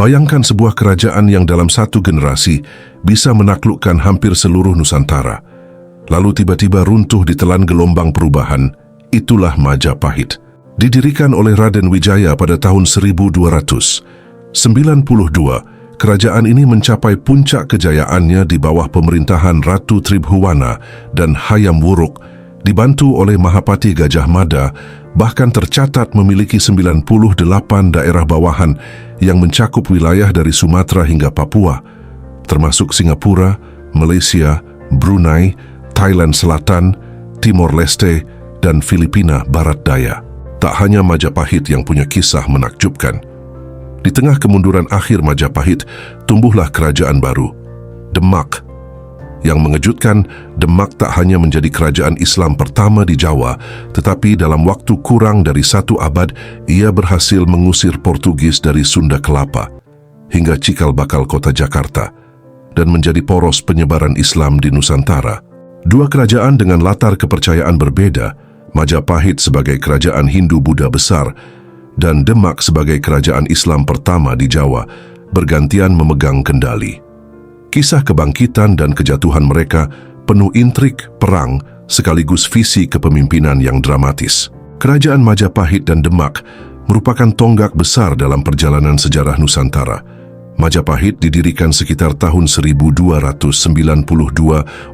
Bayangkan sebuah kerajaan yang dalam satu generasi bisa menaklukkan hampir seluruh Nusantara, lalu tiba-tiba runtuh ditelan gelombang perubahan. Itulah Majapahit. Didirikan oleh Raden Wijaya pada tahun 1292, kerajaan ini mencapai puncak kejayaannya di bawah pemerintahan Ratu Tribhuwana dan Hayam Wuruk, dibantu oleh Mahapati Gajah Mada. Bahkan tercatat memiliki 98 daerah bawahan yang mencakup wilayah dari Sumatera hingga Papua, termasuk Singapura, Malaysia, Brunei, Thailand Selatan, Timor Leste, dan Filipina Barat Daya. Tak hanya Majapahit yang punya kisah menakjubkan. Di tengah kemunduran akhir Majapahit, tumbuhlah kerajaan baru, Demak. Yang mengejutkan, Demak tak hanya menjadi kerajaan Islam pertama di Jawa, tetapi dalam waktu kurang dari 1 abad, ia berhasil mengusir Portugis dari Sunda Kelapa hingga cikal bakal kota Jakarta dan menjadi poros penyebaran Islam di Nusantara. Dua kerajaan dengan latar kepercayaan berbeda, Majapahit sebagai kerajaan Hindu-Buddha besar dan Demak sebagai kerajaan Islam pertama di Jawa, bergantian memegang kendali. Kisah kebangkitan dan kejatuhan mereka penuh intrik, perang, sekaligus visi kepemimpinan yang dramatis. Kerajaan Majapahit dan Demak merupakan tonggak besar dalam perjalanan sejarah Nusantara. Majapahit didirikan sekitar tahun 1292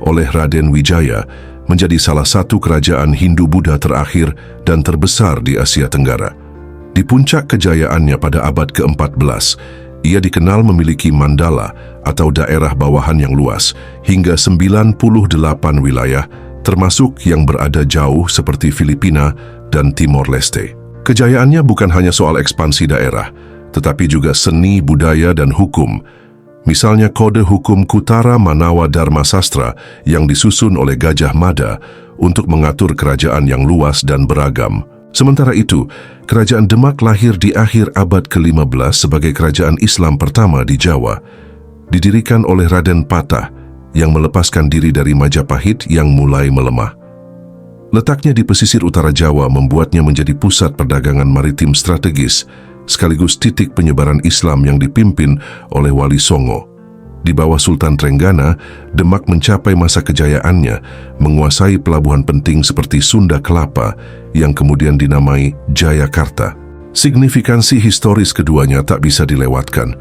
oleh Raden Wijaya, menjadi salah satu kerajaan Hindu-Buddha terakhir dan terbesar di Asia Tenggara. Di puncak kejayaannya pada abad ke-14, ia dikenal memiliki mandala atau daerah bawahan yang luas hingga 98 wilayah, termasuk yang berada jauh seperti Filipina dan Timor Leste. Kejayaannya bukan hanya soal ekspansi daerah, tetapi juga seni, budaya, dan hukum. Misalnya Kode Hukum Kutara Manawa Dharma Sastra yang disusun oleh Gajah Mada untuk mengatur kerajaan yang luas dan beragam. Sementara itu, kerajaan Demak lahir di akhir abad ke-15 sebagai kerajaan Islam pertama di Jawa, didirikan oleh Raden Patah yang melepaskan diri dari Majapahit yang mulai melemah. Letaknya di pesisir utara Jawa membuatnya menjadi pusat perdagangan maritim strategis, sekaligus titik penyebaran Islam yang dipimpin oleh Wali Songo. Di bawah Sultan Trenggana, Demak mencapai masa kejayaannya, menguasai pelabuhan penting seperti Sunda Kelapa yang kemudian dinamai Jayakarta. Signifikansi historis keduanya tak bisa dilewatkan.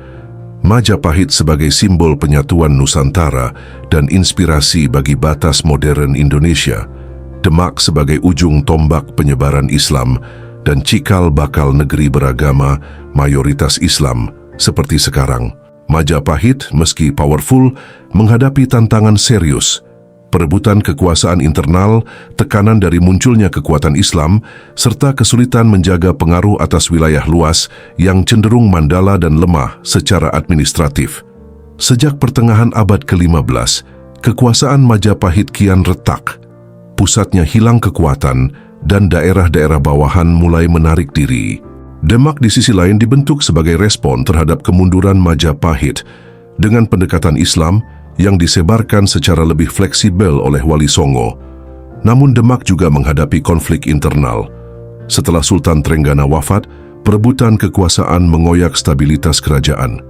Majapahit sebagai simbol penyatuan Nusantara dan inspirasi bagi batas modern Indonesia, Demak sebagai ujung tombak penyebaran Islam, dan cikal bakal negeri beragama mayoritas Islam seperti sekarang. Majapahit meski powerful menghadapi tantangan serius, perebutan kekuasaan internal, tekanan dari munculnya kekuatan Islam, serta kesulitan menjaga pengaruh atas wilayah luas yang cenderung mandala dan lemah secara administratif. Sejak pertengahan abad ke-15, kekuasaan Majapahit kian retak. Pusatnya hilang kekuatan dan daerah-daerah bawahan mulai menarik diri. Demak di sisi lain dibentuk sebagai respon terhadap kemunduran Majapahit dengan pendekatan Islam yang disebarkan secara lebih fleksibel oleh Wali Songo. Namun Demak juga menghadapi konflik internal. Setelah Sultan Trenggana wafat, perebutan kekuasaan mengoyak stabilitas kerajaan,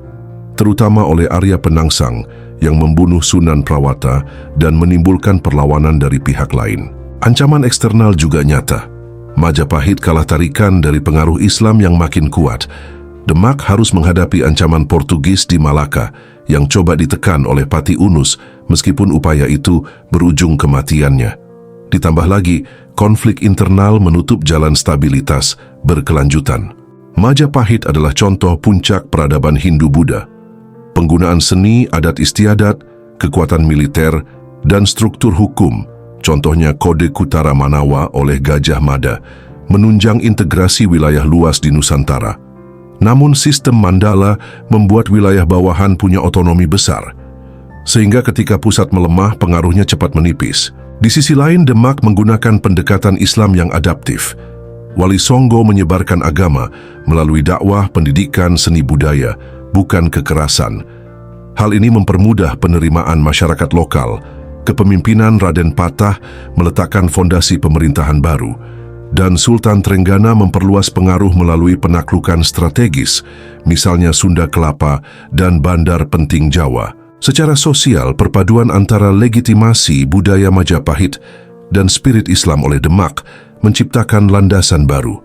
terutama oleh Arya Penangsang yang membunuh Sunan Prawata dan menimbulkan perlawanan dari pihak lain. Ancaman eksternal juga nyata. Majapahit kalah tarikan dari pengaruh Islam yang makin kuat. Demak harus menghadapi ancaman Portugis di Malaka yang coba ditekan oleh Pati Unus meskipun upaya itu berujung kematiannya. Ditambah lagi, konflik internal menutup jalan stabilitas berkelanjutan. Majapahit adalah contoh puncak peradaban Hindu-Buddha. Penggunaan seni, adat istiadat, kekuatan militer, dan struktur hukum, contohnya Kode Kutara Manawa oleh Gajah Mada, menunjang integrasi wilayah luas di Nusantara. Namun sistem mandala membuat wilayah bawahan punya otonomi besar, sehingga ketika pusat melemah, pengaruhnya cepat menipis. Di sisi lain, Demak menggunakan pendekatan Islam yang adaptif. Wali Songo menyebarkan agama melalui dakwah, pendidikan, seni budaya, bukan kekerasan. Hal ini mempermudah penerimaan masyarakat lokal. Kepemimpinan Raden Patah meletakkan fondasi pemerintahan baru, dan Sultan Trenggana memperluas pengaruh melalui penaklukan strategis, misalnya Sunda Kelapa dan bandar penting Jawa. Secara sosial, perpaduan antara legitimasi budaya Majapahit dan spirit Islam oleh Demak menciptakan landasan baru.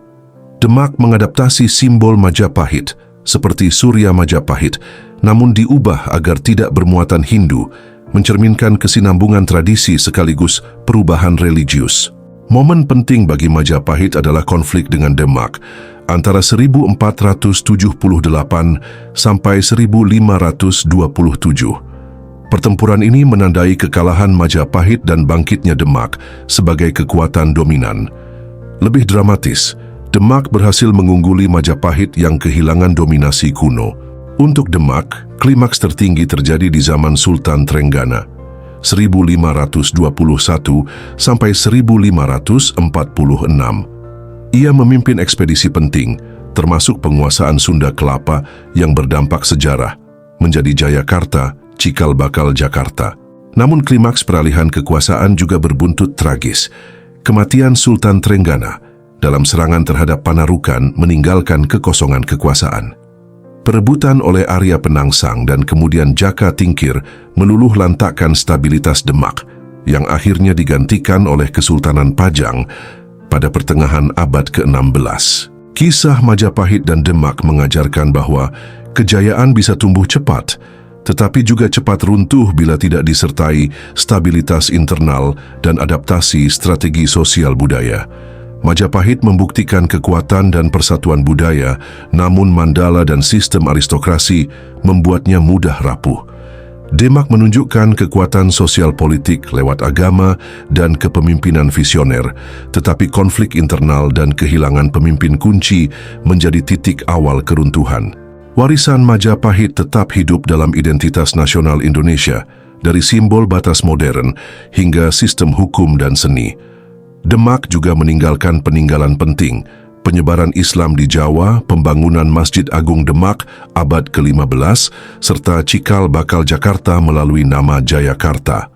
Demak mengadaptasi simbol Majapahit seperti Surya Majapahit, namun diubah agar tidak bermuatan Hindu, mencerminkan kesinambungan tradisi sekaligus perubahan religius. Momen penting bagi Majapahit adalah konflik dengan Demak antara 1478 sampai 1527. Pertempuran ini menandai kekalahan Majapahit dan bangkitnya Demak sebagai kekuatan dominan. Lebih dramatis, Demak berhasil mengungguli Majapahit yang kehilangan dominasi kuno. Untuk Demak, klimaks tertinggi terjadi di zaman Sultan Trenggana 1521 sampai 1546. Ia memimpin ekspedisi penting, termasuk penguasaan Sunda Kelapa yang berdampak sejarah, menjadi Jayakarta, Cikal Bakal Jakarta. Namun klimaks peralihan kekuasaan juga berbuntut tragis. Kematian Sultan Trenggana dalam serangan terhadap Panarukan meninggalkan kekosongan kekuasaan. Perebutan oleh Arya Penangsang dan kemudian Jaka Tingkir meluluh lantakkan stabilitas Demak yang akhirnya digantikan oleh Kesultanan Pajang pada pertengahan abad ke-16. Kisah Majapahit dan Demak mengajarkan bahwa kejayaan bisa tumbuh cepat, tetapi juga cepat runtuh bila tidak disertai stabilitas internal dan adaptasi strategi sosial budaya. Majapahit membuktikan kekuatan dan persatuan budaya, namun Mandala dan sistem aristokrasi membuatnya mudah rapuh. Demak menunjukkan kekuatan sosial politik lewat agama dan kepemimpinan visioner, tetapi konflik internal dan kehilangan pemimpin kunci menjadi titik awal keruntuhan. Warisan Majapahit tetap hidup dalam identitas nasional Indonesia, dari simbol batas modern hingga sistem hukum dan seni. Demak juga meninggalkan peninggalan penting, penyebaran Islam di Jawa, pembangunan Masjid Agung Demak abad ke-15, serta Cikal Bakal Jakarta melalui nama Jayakarta.